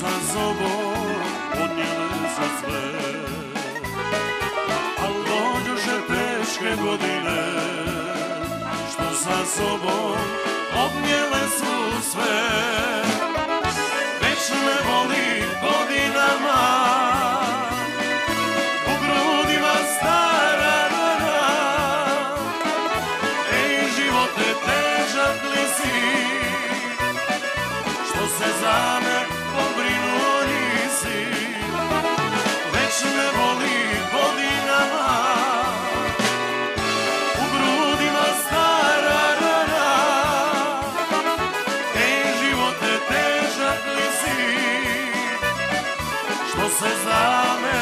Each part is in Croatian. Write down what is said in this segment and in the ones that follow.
sa sobom odnijele za sve. Al dođoše teške godine, što sa sobom odnijele su sve. Već me boli godinama, u grudima stara rana. Ej živote, težak li si, što se za me pobrinuo nisi. Već me boli godinama, u grudima stara rana. Ej živote, težak li si, što se za me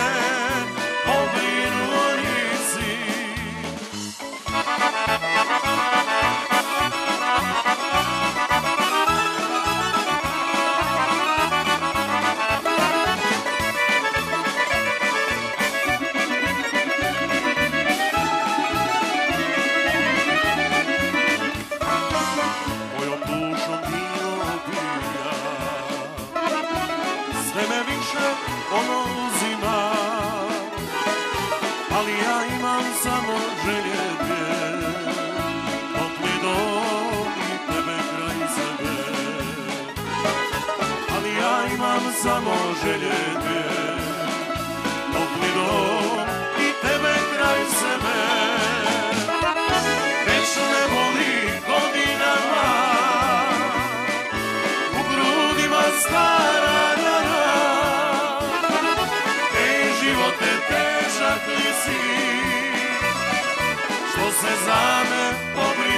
pobrinuo nisi. Mojom dušom vino pija, sve me više ono uzima, ali ja imam samo želje dvije, topli dom i tebe kraj sebe. Ali ja imam samo želje dvije, topli dom i tebe kraj sebe. Već me boli godinama, u grudima stara rana. Ej živote, težak li si, što se za me pobrinuo